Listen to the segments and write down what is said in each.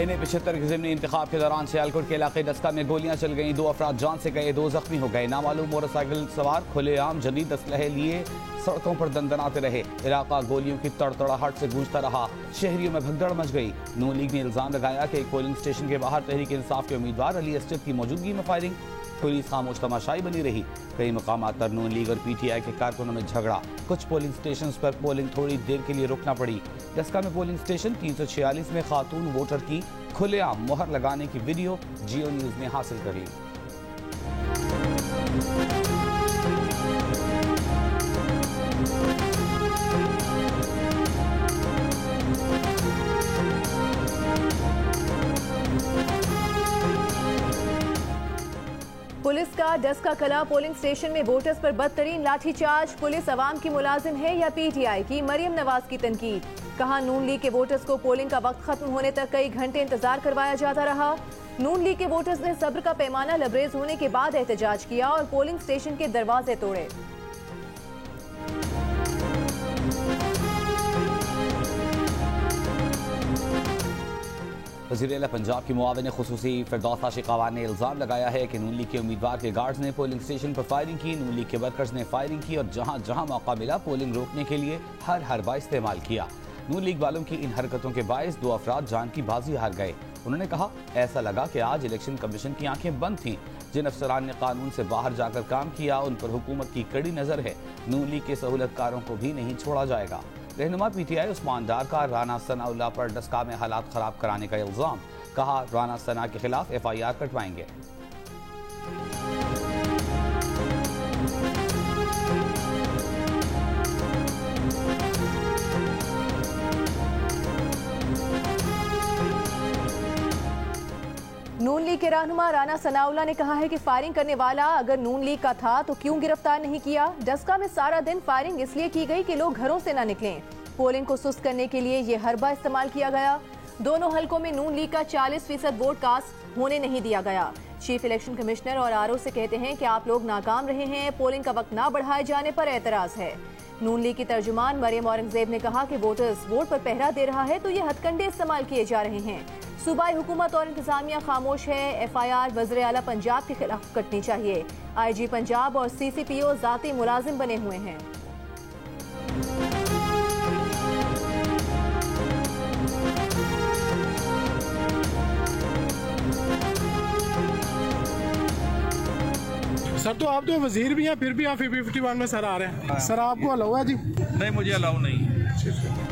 75 के ज़िमनी इंतखाब के दौरान सियालकोट के इलाके डस्का में गोलियां चल गईं, 2 अफराद जान से गए, 2 जख्मी हो गए। नामालूम मोटरसाइकिल सवार खुलेआम जदीद असलहे लिए सड़कों पर दंदनाते रहे। इलाका गोलियों की तड़तड़ाहट से गूंजता रहा। शहरियों में भगदड़ मच गई। नून लीग ने इल्जाम लगाया कि एक पोलिंग स्टेशन के बाहर तहरीक इंसाफ के उम्मीदवार अली असजद की मौजूदगी में फायरिंग। पुलिस खामोश तमाशाई बनी रही। कई मकामात पर नून लीग और PTI के कारकुनों में झगड़ा। कुछ पोलिंग स्टेशन पर पोलिंग थोड़ी देर के लिए रोकना पड़ी। डस्का में पोलिंग स्टेशन 346 में खातून वोटर की खुलेआम मोहर लगाने की वीडियो जियो न्यूज ने हासिल कर ली। पुलिस का डस्का कला पोलिंग स्टेशन में वोटर्स पर बदतरीन लाठीचार्ज। पुलिस अवाम की मुलाजिम है या PTI की? मरियम नवाज की तनकीद। कहा, नून लीग के वोटर्स को पोलिंग का वक्त खत्म होने तक कई घंटे इंतजार करवाया जाता रहा। नून लीग के वोटर्स ने सब्र का पैमाना लबरेज होने के बाद एहतजाज किया और पोलिंग स्टेशन के दरवाजे तोड़े। वज़ीर आला पंजाब की मुआविन खुसूसी फिरदौस आशिकावान ने इल्ज़ाम लगाया है कि नून लीग के उम्मीदवार के गार्ड्स ने पोलिंग स्टेशन पर फायरिंग की। नून लीग के वर्कर्स ने फायरिंग की और जहां जहां मौका मिला पोलिंग रोकने के लिए हर हरबा इस्तेमाल किया। नून लीग वालों की इन हरकतों के बायस 2 अफराद जान की बाजी हार गए। उन्होंने कहा, ऐसा लगा कि आज इलेक्शन कमीशन की आंखें बंद थीं। जिन अफसरान ने कानून से बाहर जाकर काम किया उन पर हुकूमत की कड़ी नजर है। नून लीग के सहूलतकारों को भी नहीं छोड़ा जाएगा। रहनुमा PTI उस्मान डार का राना सनाउल्लाह पर डस्का में हालात खराब कराने का इल्जाम। कहा, राना सना के खिलाफ FIR कटवाएंगे। नून लीग के रहनुमा राना सनाउल्लाह ने कहा है कि फायरिंग करने वाला अगर नून लीग का था तो क्यों गिरफ्तार नहीं किया? डस्का में सारा दिन फायरिंग इसलिए की गई कि लोग घरों से न निकलें। पोलिंग को सुस्त करने के लिए ये हरबा इस्तेमाल किया गया। दोनों हलकों में नून लीग का 40% वोट कास्ट होने नहीं दिया गया। चीफ इलेक्शन कमिश्नर और RO से कहते हैं कि आप लोग नाकाम रहे हैं। पोलिंग का वक्त ना बढ़ाए जाने पर एतराज है। नून लीग की तर्जुमान मरियम औरंगजेब ने कहा कि वोटर्स वोट पर पहरा दे रहा है तो ये हथकंडे इस्तेमाल किए जा रहे हैं। सूबाई हुकूमत और इंतजामिया खामोश है। FIR वज़ीर आला पंजाब के खिलाफ कटनी चाहिए। IG पंजाब और CCPO जाती मुलाजिम बने हुए हैं। सर, तो आप तो वजीर भी हैं, फिर भी आप 51 में सर आ रहे हैं। सर, आपको अलाउ है जी? नहीं, मुझे अलाउ नहीं है।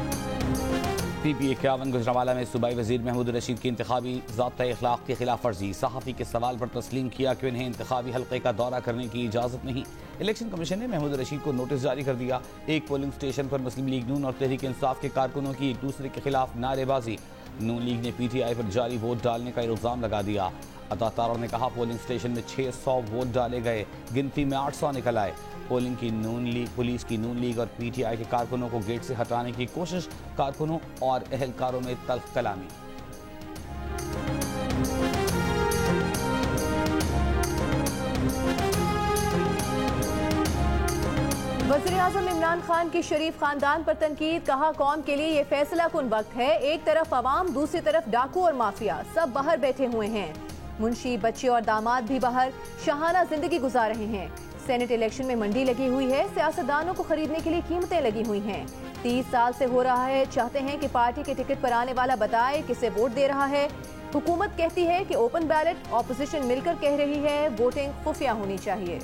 PPA 51 गुजरांवाला में सूबाई वजीर महमूद रशीद की इंतखाबी ज़ाब्ता अखलाक की खिलाफ वर्जी। सहाफ़ी के सवाल पर तस्लीम किया कि उन्हें इंतखाबी हल्के का दौरा करने की इजाज़त नहीं। इलेक्शन कमीशन ने महमूद रशीद को नोटिस जारी कर दिया। एक पोलिंग स्टेशन पर मुस्लिम लीग नून और तहरीक इंसाफ के कारकुनों की एक दूसरे के खिलाफ नारेबाजी। नून लीग ने PTI पर जाली वोट डालने का इल्ज़ाम लगा दिया। अतातारों ने कहा, पोलिंग स्टेशन में 600 वोट डाले गए, गिनती में 800 निकल आए। पोलिंग की नून लीग पुलिस की नून लीग और PTI के कारकुनों को गेट से हटाने की कोशिश। कारकुनों और एहलकारों में तल्ख कलामी। वज़ीर-ए-आज़म इमरान खान की शरीफ खानदान पर तनकीद। कहा, कौम के लिए ये फैसला कुन वक्त है। एक तरफ अवाम, दूसरी तरफ डाकू और माफिया, सब बाहर बैठे हुए हैं। मुंशी, बच्चे और दामाद भी बाहर शाहाना जिंदगी गुजार रहे हैं। सेनेट इलेक्शन में मंडी लगी हुई है। सियासतदानों को खरीदने के लिए कीमतें लगी हुई हैं। 30 साल से हो रहा है। चाहते हैं कि पार्टी के टिकट पर आने वाला बताए किसे वोट दे रहा है। हुकूमत कहती है कि ओपन बैलेट, ऑपोजिशन मिलकर कह रही है वोटिंग खुफिया होनी चाहिए।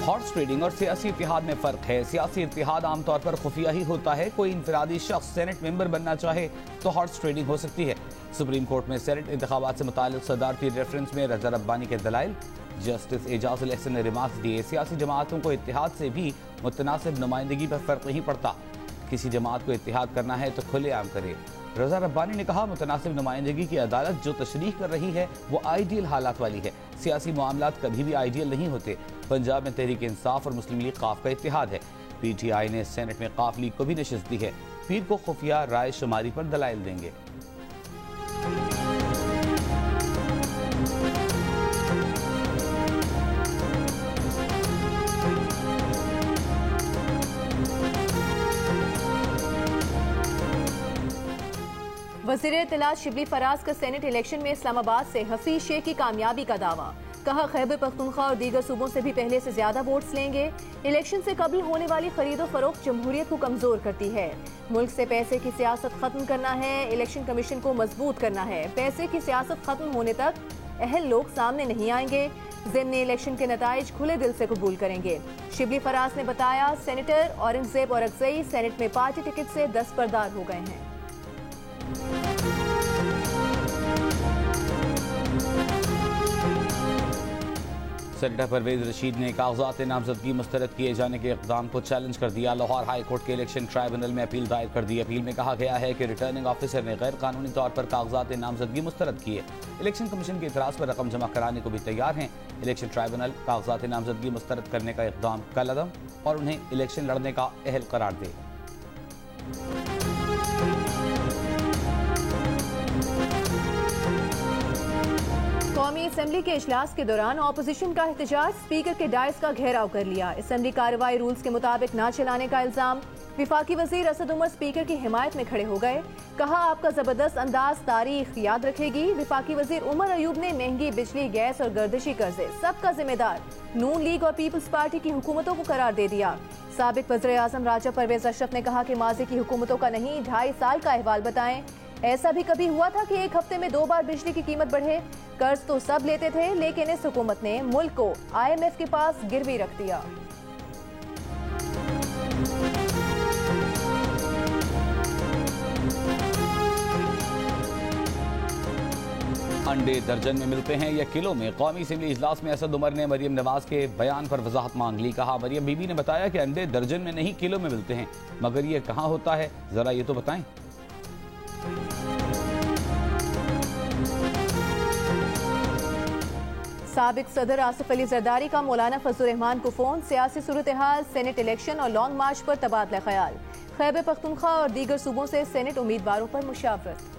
हॉर्स ट्रेडिंग और सियासी इत्तेहाद में फ़र्क है। सियासी इत्तेहाद आमतौर पर खुफिया ही होता है। कोई इनफरादी शख्स सेनेट मेंबर बनना चाहे तो हॉर्स ट्रेडिंग हो सकती है। सुप्रीम कोर्ट में सेनेट इंतखाबात से मुताल्लिक सदारती रेफरेंस में रज़ा रब्बानी के दलाइल। जस्टिस एजाजुल एहसन ने रिमार्क्स दिए, सियासी जमातों को इत्तेहाद से भी मुतनासिब नुमाइंदगी पर फ़र्क नहीं पड़ता। किसी जमात को इत्तेहाद करना है तो खुलेआम करे। रज़ा रब्बानी ने कहा, मुतनासिब नुमाइंदगी की अदालत जो तशरीह कर रही है वो आइडियल हालात वाली है। सियासी मामलात कभी भी आइडियल नहीं होते। पंजाब में तहरीक इंसाफ और मुस्लिम लीग काफ का इत्तेहाद है। PTI ने सेनेट में काफ लीग को भी नशिस्त दी है। पीर को खुफिया राय शुमारी पर दलाइल देंगे। वज़ीर इत्तलात शिबली फराज का सेनेट इलेक्शन में इस्लामाबाद से हफीज शेख की कामयाबी का दावा। कहा खैबर पख्तूनख्वा और दीगर सूबों से भी पहले से ज्यादा वोट्स लेंगे। इलेक्शन से कबल होने वाली खरीदो फरोख्त जमहूरियत को कमजोर करती है। मुल्क से पैसे की सियासत खत्म करना है, इलेक्शन कमीशन को मजबूत करना है। पैसे की सियासत खत्म होने तक अहल लोग सामने नहीं आएंगे। ज़िमनी इलेक्शन के नताइज खुले दिल से कबूल करेंगे। शिबली फराज ने बताया सेनेटर औरंगजेब औरकजई सेनेट में पार्टी टिकट से दस्तबरदार हो गए हैं। सेनेटर परवेज रशीद ने कागजात नामजदगी मुस्तरद किए जाने के इक़दाम को चैलेंज कर दिया। लाहौर हाई कोर्ट के इलेक्शन ट्राइब्यूनल में अपील दायर कर दी। अपील में कहा गया है कि रिटर्निंग ऑफिसर ने गैर कानूनी तौर पर कागजात नामजदगी मुस्तरद किए। इलेक्शन कमीशन के इतराज़ पर रकम जमा कराने को भी तैयार हैं। इलेक्शन ट्राइब्यूनल कागजात नामजदगी मुस्तरद करने का इक़दाम कलअदम और उन्हें इलेक्शन लड़ने का अहल करार दे। कौमी असम्बली के इजलास के दौरान ऑपोजिशन का एहतजाज, स्पीकर के डायस का घेराव कर लिया। असम्बली कार्रवाई रूल्स के मुताबिक न चलाने का इल्जाम। विफाकी वजीर असद उमर स्पीकर की हिमायत में खड़े हो गए। कहा आपका जबरदस्त अंदाज तारीख याद रखेगी। विफाकी वजीर उमर अयूब ने महंगी बिजली, गैस और गर्दिशी कर्जे सबका जिम्मेदार नून लीग और पीपल्स पार्टी की हुकूमतों को करार दे दिया। साबिक वज़ीर आज़म राजा परवेज अशरफ ने कहा कि माजी की हुकूमतों का नहीं 2.5 साल का अहवाल बताएं। ऐसा भी कभी हुआ था कि एक हफ्ते में 2 बार बिजली की कीमत बढ़े? कर्ज तो सब लेते थे, लेकिन इस हुकूमत ने मुल्क को IMF के पास गिरवी रख दिया। अंडे दर्जन में मिलते हैं या किलो में? कौमी असम्बली इजलास में असद उमर ने मरियम नवाज के बयान पर वजाहत मांग ली। कहा मरियम बीबी ने बताया कि अंडे दर्जन में नहीं किलो में मिलते हैं, मगर ये कहाँ होता है, जरा ये तो बताएं। साबिक सदर आसिफ अली जरदारी का मौलाना फजलुर रहमान को फोन। सियासी सूरत हाल, सेनेट इलेक्शन और लॉन्ग मार्च पर तबादला ख्याल। खैबर पख्तूनख्वा और दीगर सूबों से सेनेट उम्मीदवारों पर मुशावरत।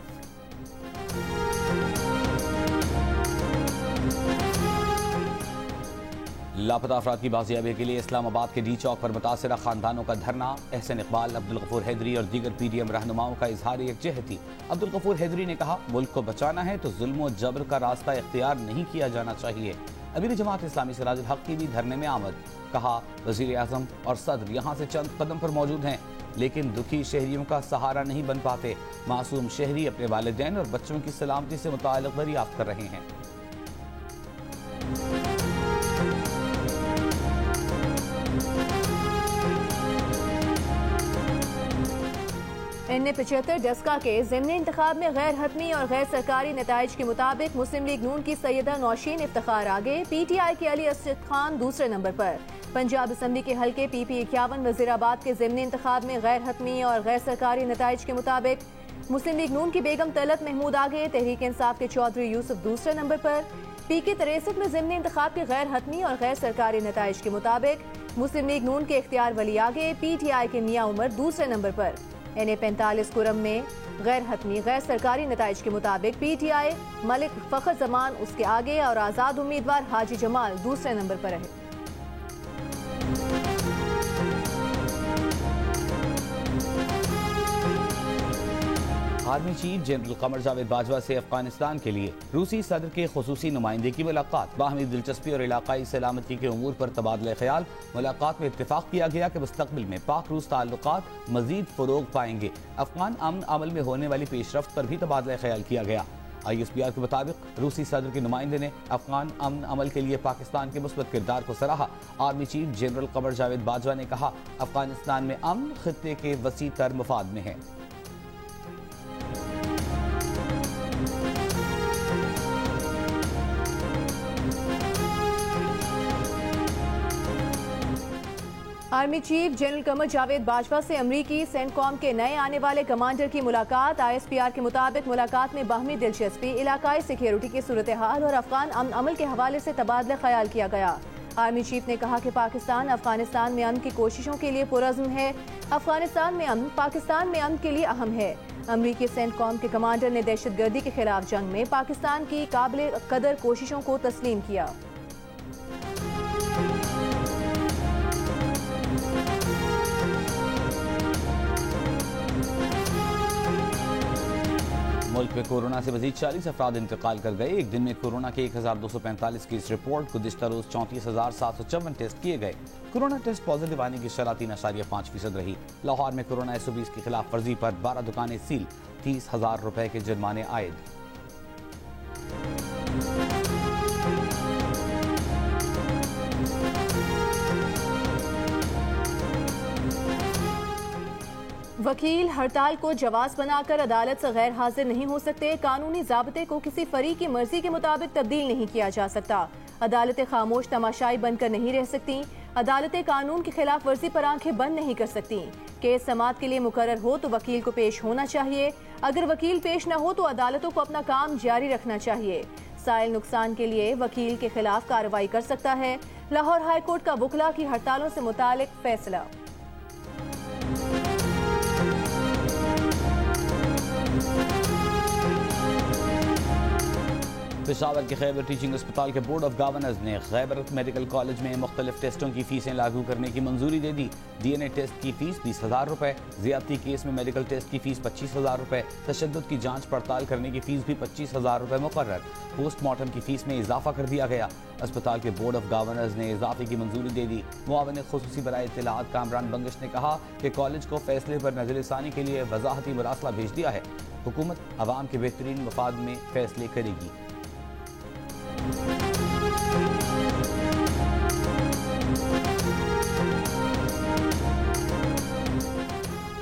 लापता अफराद की बाजियाबी के लिए इस्लामाबाद के डी चौक पर मुतासिरा खानदानों का धरना। एहसन इकबाल, अब्दुल गफूर हैदरी और दीगर PDM रहनुमाओं का इजहार यकजहती। अब्दुल गफूर हैदरी ने कहा मुल्क को बचाना है तो जुल्म और जबर का रास्ता इख्तियार नहीं किया जाना चाहिए। अमीर जमात इस्लामी सिराजुल हक की भी धरने में आमद। कहा वज़ीर आज़म और सदर यहाँ से चंद कदम पर मौजूद हैं, लेकिन दुखी शहरियों का सहारा नहीं बन पाते। मासूम शहरी अपने वालिदैन और बच्चों की सलामती से मुताल्लिक़ दरियाफ्त कर रहे हैं। NA-75 डस्का के ज़िमनी इंतखाब में गैर हतमी और गैर सरकारी नताइज के मुताबिक मुस्लिम लीग नून की सैयदा नौशीन इफ्तिखार आगे। PTI के अली असद खान दूसरे नंबर पर। पंजाब असम्बली के हल्के PP 51 वजीराबाद के ज़िमनी इंतखाब में गैर हतमी और गैर सरकारी नताइज के मुताबिक मुस्लिम लीग नून की बेगम तलत महमूद आगे। तहरीक इंसाफ के चौधरी यूसुफ दूसरे नंबर पर। PK 63 में ज़िमनी इंतखाब के गैर हतमी और गैर सरकारी नताइज के मुताबिक मुस्लिम लीग नून के इख्तियार वली आगे। PTI के मियाँ उमर दूसरे नंबर पर। NA-45 कुरम में गैर हतमी गैर सरकारी नताइज के मुताबिक PTI मलिक फखर जमान उसके आगे और आज़ाद उम्मीदवार हाजी जमाल दूसरे नंबर पर रहे। Army chief general Qamar Javed Bajwa से अफगानिस्तान के लिए रूसी सदर के खुसूसी नुमाइंदे की मुलाकात। बाहमी दिलचस्पी और इलाकाई सलामती के उमूर पर तबादला ख्याल। मुलाकात में इत्तेफाक किया गया कि मुस्तकबिल में पाक रूस ताल्लुकात मजीद फरोग पाएंगे। अफगान अमन अमल में होने वाली पेशरफ्त पर भी तबादला ख्याल किया गया। ISPR के मुताबिक रूसी सदर के नुमाइंदे ने अफगान अमन अमल के लिए पाकिस्तान के मुस्बत किरदार को सराहा। Army chief general Qamar Javed Bajwa ने कहा अफगानिस्तान में अमन खित्ते के वसी तर मफाद में है। Army chief general Qamar Javed Bajwa से अमरीकी सेंटकॉम के नए आने वाले कमांडर की मुलाकात। ISPR के मुताबिक मुलाकात में बाहमी दिलचस्पी, इलाकाई सिक्योरिटी की सूरत हाल और अफगान अमन अमल के हवाले से तबादला ख्याल किया गया। आर्मी चीफ ने कहा कि पाकिस्तान अफगानिस्तान में अमन की कोशिशों के लिए पुरअज़्म है। अफगानिस्तान में अमन पाकिस्तान में अमन के लिए अहम है। अमरीकी सेंटकॉम के कमांडर ने दहशतगर्दी के खिलाफ जंग में पाकिस्तान की काबिल कदर कोशिशों को तस्लीम किया। मुल्क में कोरोना से मजीद 40 अफराद इंतकाल कर गए। एक दिन में कोरोना के 1245 केस रिपोर्ट। गुज़िश्ता रोज 34,754 टेस्ट किए गए। कोरोना टेस्ट पॉजिटिव आने की शरह 3.5% रही। लाहौर में कोरोना SOPs की खिलाफ वर्जी पर 12 दुकानें सील, 30,000 रुपए के जुर्माने आयद। वकील हड़ताल को जवाज बनाकर अदालत से गैर हाजिर नहीं हो सकते। कानूनी ज़ाब्ते को किसी फरीक की मर्जी के मुताबिक तब्दील नहीं किया जा सकता। अदालतें खामोश तमाशाई बनकर नहीं रह सकती। अदालतें कानून की खिलाफ वर्जी पर आंखें बंद नहीं कर सकती। केस समाअत के लिए मुकर्रर हो तो वकील को पेश होना चाहिए। अगर वकील पेश न हो तो अदालतों को अपना काम जारी रखना चाहिए। साइल नुकसान के लिए वकील के खिलाफ कार्रवाई कर सकता है। लाहौर हाई कोर्ट का वकला की हड़तालों से मुतालिक फैसला। पेशावर के खैबर टीचिंग अस्पताल के बोर्ड ऑफ गवर्नर्स ने खैबर मेडिकल कॉलेज में मुख्तलिफ टेस्टों की फीसें लागू करने की मंजूरी दे दी। DNA टेस्ट की फीस 20,000 रुपए, ज्यादती केस में मेडिकल टेस्ट की फीस 25,000 रुपए, तशद्दुद की जांच पड़ताल करने की फीस भी 25,000 रुपए मुकर्रर। पोस्टमार्टम की फीस में इजाफा कर दिया गया। अस्पताल के बोर्ड ऑफ गवर्नर्स ने इजाफे की मंजूरी दे दी। मुआविन खुसूसी बराए इत्तलाआत कामरान बंगश ने कहा कि कॉलेज को फैसले पर नजरसानी के लिए वजाहती मरासला भेज दिया है। हुकूमत अवाम के बेहतरीन मफाद में फैसले करेगी।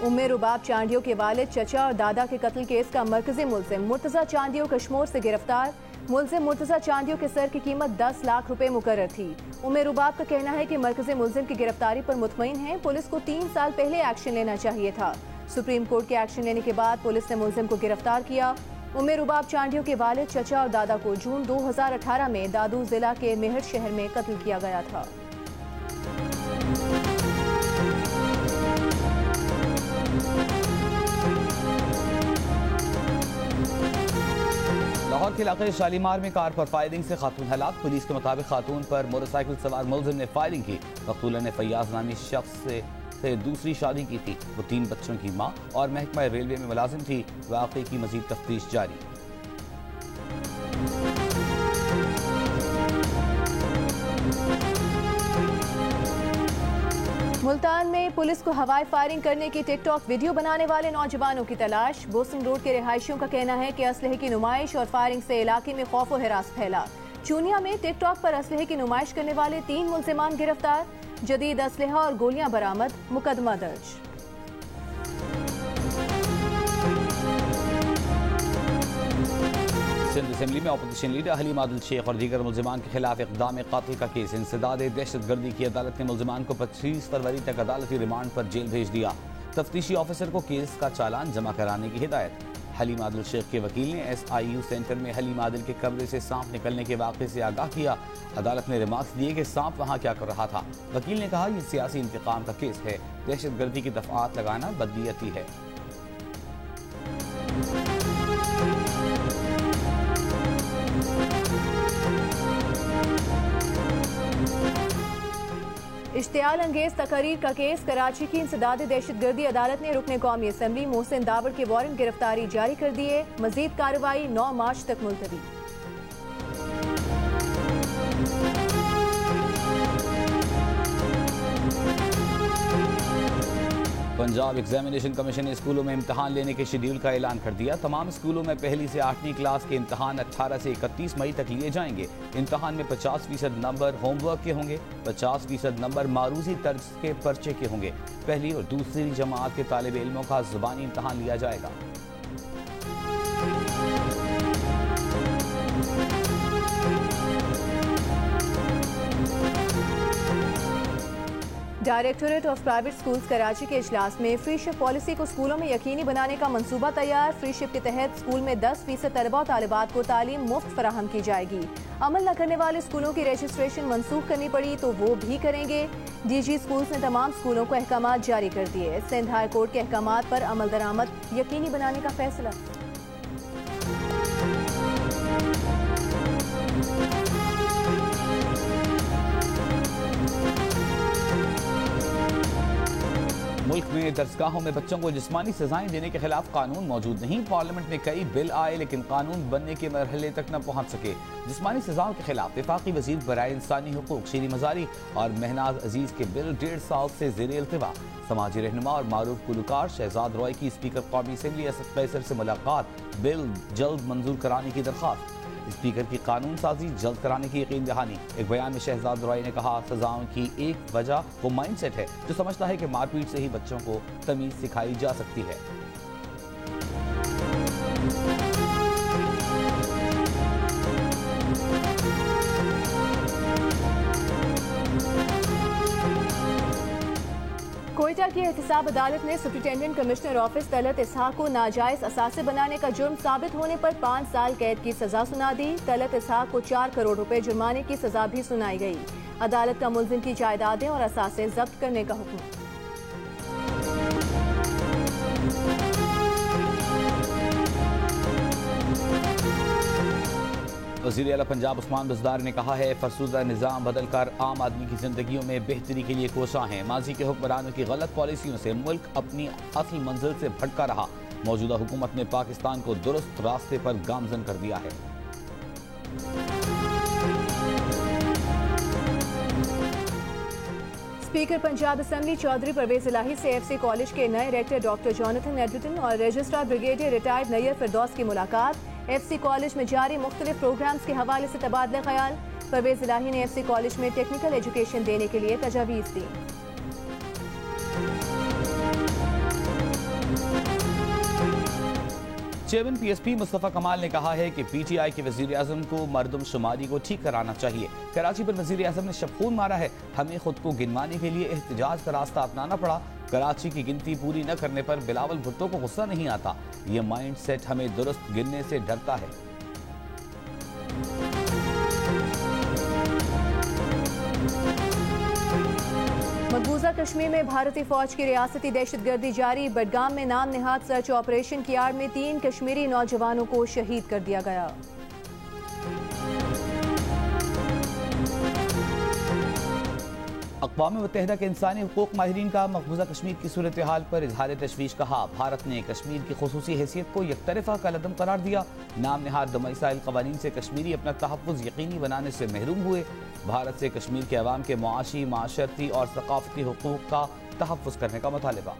उम्मे रुबाब चांडियों के वालिद, चचा और दादा के कत्ल केस का मरकजी मुल्जिम मुर्तजा चांडियों कश्मीर से गिरफ्तार। मुल्जिम मुर्तजा चांडियों के सर की कीमत 10 लाख रुपए मुकर्रर थी। उम्मे रुबाब का कहना है कि मरकजी मुल्जिम की गिरफ्तारी पर मुतमईन है। पुलिस को 3 साल पहले एक्शन लेना चाहिए था। सुप्रीम कोर्ट के एक्शन लेने के बाद पुलिस ने मुल्जिम को गिरफ्तार किया। उम्मे रुबाब चांडियों के वालिद, चचा और दादा को जून 2018 में दादू जिला के मेहर शहर में कत्ल किया गया था। लाहौर के इलाके शालीमार में कार पर फायरिंग से खातून हलाक। पुलिस के मुताबिक खातून पर मोटरसाइकिल सवार मुल्जिम ने फायरिंग की। मकतूला ने फैयाज नामी शख्स से दूसरी शादी की थी। वो 3 बच्चों की माँ और महकमा रेलवे में मुलाजिम थी। वाक़े की मजीद तफ्तीश जारी। मुल्तान में पुलिस को हवाई फायरिंग करने की टिकटॉक वीडियो बनाने वाले नौजवानों की तलाश। बोसन रोड के रिहायशियों का कहना है कि असलहे की नुमाइश और फायरिंग से इलाके में खौफ व हिरास फैला। चूनिया में टिकटॉक पर असलहे की नुमाइश करने वाले 3 मुल्जिमान गिरफ्तार। जदीद असलहा और गोलियां बरामद, मुकदमा दर्ज। सिंध असेंबली में अपोजिशन लीडर हलीम आदिल शेख और दीगर मुल्जिमान के खिलाफ इक़दाम कातिल का केस। इंसदाद दहशतगर्दी की अदालत ने मुल्जिमान को 25 फरवरी तक अदालती रिमांड पर जेल भेज दिया। तफ्तीशी ऑफिसर को केस का चालान जमा कराने की हिदायत। हलीम आदिल शेख के वकील ने SIU सेंटर में हलीम आदिल के कमरे से सांप निकलने के वाक़े से आगाह किया। अदालत ने रिमार्क्स दिए कि सांप वहां क्या कर रहा था। वकील ने कहा, यह सियासी इंतकाम का केस है। दहशतगर्दी की दफात लगाना बदनीयती है। इश्तियाल अंगेज तकरीर का केस। कराची की इंसदाद दहशतगर्दी अदालत ने रुकने कौमी असम्बली मोहसिन दावड़ के वारंट गिरफ्तारी जारी कर दिए। मजीद कार्रवाई 9 मार्च तक मुलतवी। पंजाब एग्जामिनेशन कमीशन ने स्कूलों में इम्तहान लेने के शेड्यूल का ऐलान कर दिया। तमाम स्कूलों में पहली से 8वीं क्लास के इम्तहान 18 से 31 मई तक लिए जाएंगे। इम्तहान में 50% नंबर होमवर्क के होंगे, 50% नंबर मारूजी तर्ज के पर्चे के होंगे। पहली और दूसरी जमात के तालिब इल्मों का जुबानी इम्तहान लिया जाएगा। Directorate of private schools Karachi के इजलास में फ्री शिप पॉलिसी को स्कूलों में यकीनी बनाने का मंसूबा तैयार। फ्री शिप के तहत स्कूल में 10% तलबा और तालिबात को तालीम मुफ्त फराहम की जाएगी। अमल न करने वाले स्कूलों की रजिस्ट्रेशन मनसूख करनी पड़ी तो वो भी करेंगे। DG स्कूल्स ने तमाम स्कूलों को अहकामात जारी कर दिए। सिंध हाई कोर्ट के अहकामात पर अमल दरामद यकीनी बनाने का फैसला। मुल्क में दरसगाहों में बच्चों को जिस्मानी सजाएं देने के खिलाफ कानून मौजूद नहीं। पार्लियामेंट में कई बिल आए लेकिन कानून बनने के मरहले तक न पहुंच सके। जिस्मानी सजाओं के खिलाफ वफाकी वजीर बराए इंसानी हुकूक शीरी मजारी और महनाज अजीज के बिल 1.5 साल से जेर इल्तिवा। समाजी रहनुमा और मारूफ गुलकार शहजाद रॉय की स्पीकर कौमी असम्बली असद कैसर से मुलाकात। बिल जल्द मंजूर कराने की दरख्वास्त। स्पीकर की कानून साजी जल्द कराने की यकीन दहानी। एक बयान में शहजाद रॉय ने कहा, सजाओं की एक वजह वो माइंडसेट है जो समझता है कि मारपीट से ही बच्चों को तमीज सिखाई जा सकती है। कोयटा की एहतिसाब अदालत ने सुप्रिंटेंडेंट कमिश्नर ऑफिस तलत इसहाक को नाजायज असासे बनाने का जुर्म साबित होने पर 5 साल कैद की सजा सुना दी। तलत इसहाक को 4 करोड़ रुपए जुर्माने की सजा भी सुनाई गई। अदालत का मुलजिम की जायदादें और असासे जब्त करने का हुक्म। वज़ीर आला पंजाब उस्मान बुज़दार ने कहा है, फरसूदा निज़ाम बदल कर आम आदमी की जिंदगियों में बेहतरी के लिए कोशा हैं। माजी के हुक्मरानों की गलत पॉलिसियों से मुल्क अपनी असल मंजिल से भटका रहा। मौजूदा हुकूमत ने पाकिस्तान को दुरुस्त रास्ते पर गामजन कर दिया है। स्पीकर पंजाब असम्बली चौधरी परवेज इलाही से एफसी कॉलेज के नए रेक्टर डॉक्टर जॉनथन एडवर्टन और रजिस्ट्रार ब्रिगेडियर रिटायर्ड नैयर फिरदौस की मुलाकात। एफसी कॉलेज में जारी मुख्तलिफ प्रोग्राम्स के हवाले से तबादला ख्याल। परवेज इलाही ने एफसी कॉलेज में टेक्निकल एजुकेशन देने के लिए तजावीज़ दी। चेयरमैन पीएसपी मुस्तफ़ा कमाल ने कहा है कि पीटीआई के वज़ीर आज़म को मरदमशुमारी को ठीक कराना चाहिए। कराची पर वज़ीर आज़म ने शबखून मारा है। हमें खुद को गिनवाने के लिए एहतजाज का रास्ता अपनाना पड़ा। कराची की गिनती पूरी न करने पर बिलावल भुट्टो को गुस्सा नहीं आता। ये माइंड सेट हमें दुरुस्त गिनने से डरता है। मकबूजा कश्मीर में भारतीय फौज की रियासती दहशतगर्दी जारी। बडगाम में नाम नेहाद सर्च ऑपरेशन की आड़ में 3 कश्मीरी नौजवानों को शहीद कर दिया गया। अक़वाम मुत्तहिदा के इंसानी हुकूक माहिरीन का मकबूजा कश्मीर की सूरत हाल पर इजहार तशवीश। कहा, भारत ने कश्मीर की खुसूसी हैसियत को यकतरफा कलअदम करार दिया। नाम नहाद दमईसाइल क़वानीन से कश्मीरी अपना तहफ़्फ़ुज़ यकीनी बनाने से महरूम हुए। भारत से कश्मीर के अवाम के मुआशी, माशरती और सकाफ़ती हुकूक का तहफ़्फ़ुज़ करने का मुतालबा।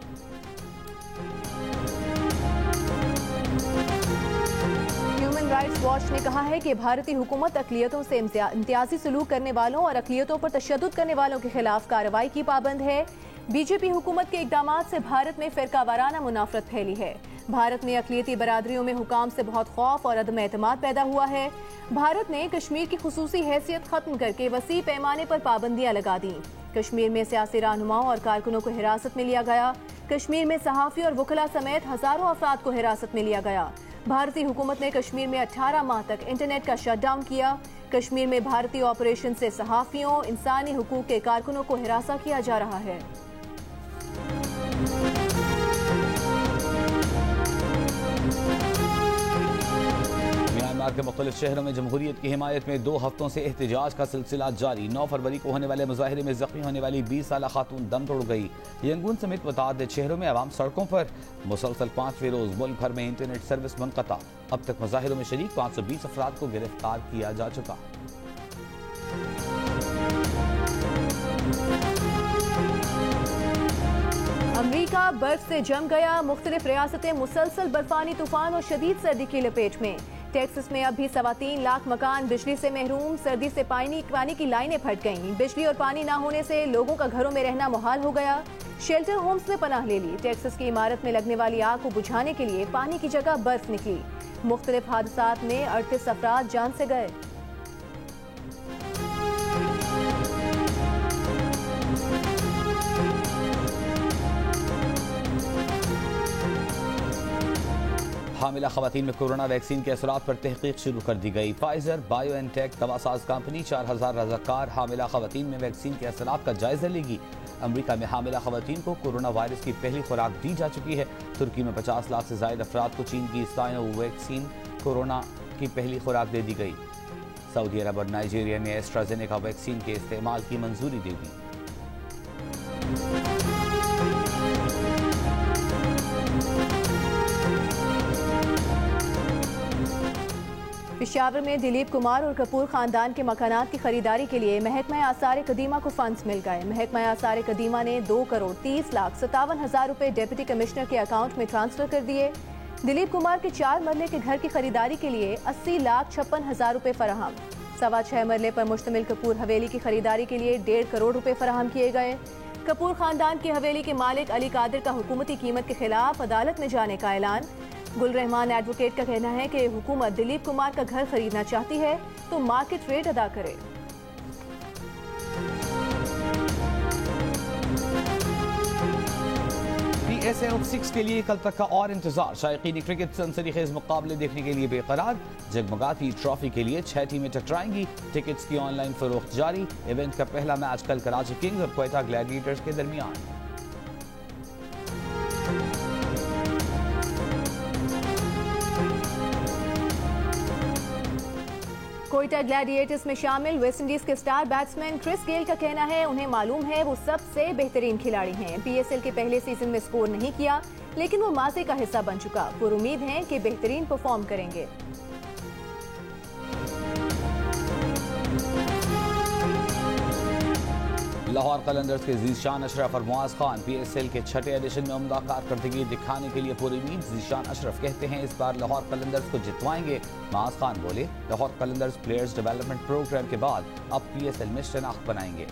ह्यूमन राइट्स वॉच ने कहा है कि भारतीय हुकूमत अक़लियतों से इम्तियाजी सलूक करने वालों और अक़लियतों पर तशद्दुद करने वालों के खिलाफ कार्रवाई की पाबंद है। बीजेपी हुकूमत के इक़दामात से भारत में फ़िरकावाराना मुनाफरत फैली है। भारत में अक़लियती बरादरियों में हुकाम से बहुत खौफ और अदम एतमाद पैदा हुआ है। भारत ने कश्मीर की खुसूसी हैसियत खत्म करके वसी पैमाने पर पाबंदियाँ लगा दी। कश्मीर में सियासी रहनुमाओं और कारकुनों को हिरासत में लिया गया। कश्मीर में सहाफ़ी और वकला समेत हज़ारों अफराद को हिरासत में लिया गया। भारतीय हुकूमत ने कश्मीर में 18 माह तक इंटरनेट का शटडाउन किया। कश्मीर में भारतीय ऑपरेशन से सहाफ़ियों, इंसानी हुकूक के कारकुनों को हिरासा किया जा रहा है। म्यांमार के मुख्तलिफ शहरों में जमहूरियत की हिमायत में 2 हफ्तों से एहतजाज का सिलसिला जारी। 9 फरवरी को होने वाले मुजाहिरे में जख्मी होने वाली 20 साला खातून दम तोड़ गई। यंगून समेत मुतअद्दिद शहरों में आवाम सड़कों पर। मुसलसल 5वें रोज मुल्क भर में इंटरनेट सर्विस मुनक़ता। अब तक मुजाहिरों में शरीक 520 अफराद को गिरफ्तार किया जा चुका। अमरीका बर्फ से जम गया। मुख्तलिफ रियासतें मुसलसल बर्फानी तूफान और शदीद सर्दी की लपेट में। टेक्सास में अब भी 3.25 लाख मकान बिजली से महरूम। सर्दी से पानी की लाइनें फट गईं। बिजली और पानी ना होने से लोगों का घरों में रहना मुहाल हो गया। शेल्टर होम्स ने पनाह ले ली। टेक्सास की इमारत में लगने वाली आग को बुझाने के लिए पानी की जगह बर्फ निकली। मुख्तलिफ हादसात में 38 अफराद जान से गए। हामिला खवातीन में कोरोना वैक्सीन के असरात पर तहकीक शुरू कर दी गई। फाइजर बायोएनटेक दवासाज कंपनी 4000 रज़ाकार हामिला खवातीन में वैक्सीन के असरात का जायजा लेगी। अमरीका में हामिला खवातीन को कोरोना वायरस की पहली खुराक दी जा चुकी है। तुर्की में 50 लाख से ज्यादा अफराद को चीन की साइनो वैक्सीन कोरोना की पहली खुराक दे दी गई। सऊदी अरब और नाइजीरिया ने एस्ट्राजेनेका वैक्सीन के इस्तेमाल की मंजूरी दे दी। पेशावर में दिलीप कुमार और कपूर खानदान के मकानात की खरीदारी के लिए महकमा आसार कदीमा को फंड्स मिल गए। महकमा आसार कदीमा ने 2,30,57,000 रुपए डिप्टी कमिश्नर के अकाउंट में ट्रांसफर कर दिए। दिलीप कुमार के 4 मरले के घर की खरीदारी के लिए 80,56,000 रुपए फराहम। 6.25 मरले पर मुश्तमिल कपूर हवेली की खरीदारी के लिए 1.5 करोड़ रुपए फराहम किए गए। कपूर खानदान की हवेली के मालिक अली कादिर का हुकूमती कीमत के खिलाफ अदालत में जाने का ऐलान। गुल रहमान एडवोकेट का कहना है कि हुकूमत दिलीप कुमार का घर खरीदना चाहती है तो मार्केट रेट अदा करे। PSL 6 के लिए कल तक का और इंतजार। शायकीन क्रिकेट सनसनीखेज मुकाबले देखने के लिए बेकरार। जगमगाती ट्रॉफी के लिए 6 टीमें टकराएंगी। टिकट्स की ऑनलाइन फरोख्त जारी। इवेंट का पहला मैच कल कराची किंग्स और क्वेटा ग्लैडिएटर्स के दरमियान। क्वेटा ग्लैडिएटर्स में शामिल वेस्टइंडीज के स्टार बैट्समैन क्रिस गेल का कहना है उन्हें मालूम है वो सबसे बेहतरीन खिलाड़ी हैं। PSL के पहले सीजन में स्कोर नहीं किया लेकिन वो माज़े का हिस्सा बन चुका। पुरुमीद हैं कि बेहतरीन परफॉर्म करेंगे। लाहौर कलंदर्स के जीशान अशरफ और मुआज खान PSL के 6ठे एडिशन में उम्दा कारकर्दगी दिखाने के लिए पूरी उम्मीद। जीशान अशरफ कहते हैं इस बार लाहौर कलंदर्स को जितवाएंगे। मुआज खान बोले Lahore Qalandars players development program के बाद अब PSL में शनाख्त बनाएंगे।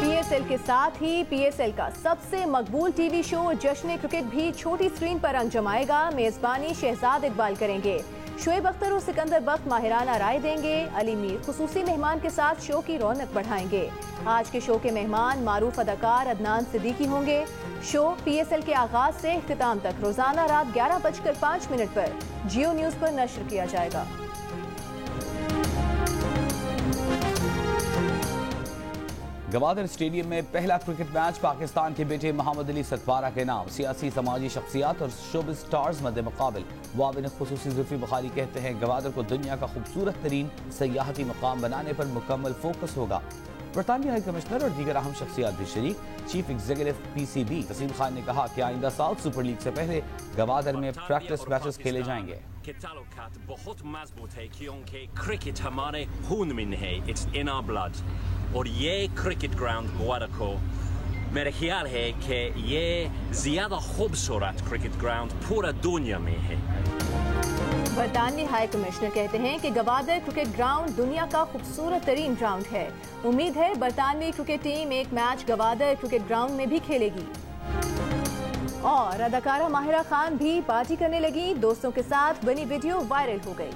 PSL के साथ ही PSL का सबसे मकबूल टीवी शो जश्न क्रिकेट भी छोटी स्क्रीन पर रंग जमाएगा। मेजबानी शहजाद इकबाल करेंगे। शोएब अख्तर और सिकंदर बख्त माहिराना राय देंगे। अली मीर खुसूसी मेहमान के साथ शो की रौनक बढ़ाएंगे। आज के शो के मेहमान मारूफ अदाकार अदनान सिद्दीकी होंगे। शो PSL के आगाज से इख्तिताम तक रोजाना रात 11:05 पर जियो न्यूज पर नश्र किया जाएगा। गवादर स्टेडियम में पहला क्रिकेट मैच पाकिस्तान के बेटे मोहम्मद अली सतपारा के नाम। सियासी समाजी शख्सियात और शोबिज़ स्टार्स मद्दे मुकाबिल। मुआविन खुसूसी जुल्फी बुखारी कहते हैं गवादर को दुनिया का खूबसूरत तरीन सयाहती मकाम बनाने पर मुकम्मल फोकस होगा। बरतानवी हाई कमिश्नर और दीगर अहम शख्सियात भी शरीक। Chief executive PCB Wasim Khan ने कहा कि आइंदा साल सुपर लीग से पहले गवादर में प्रैक्टिस मैचेस खेले जाएंगे। के ताल्लुकात बहुत मजबूत है क्योंकि क्रिकेट हमारे खून में है, इट्स इन आवर ब्लड। और ये क्रिकेट ग्राउंड गवादर को मेरा ख्याल है कि ये ज्यादा खूबसूरत क्रिकेट ग्राउंड पूरा दुनिया में है। बरतानवी हाई कमिश्नर कहते हैं कि गवादर क्रिकेट ग्राउंड दुनिया का खूबसूरत तरीन ग्राउंड है। उम्मीद है बरतानवी क्रिकेट टीम एक मैच गवादर क्रिकेट ग्राउंड में भी खेलेगी। और अदाकारा माहिरा खान भी पार्टी करने लगी। दोस्तों के साथ बनी वीडियो वायरल हो गई।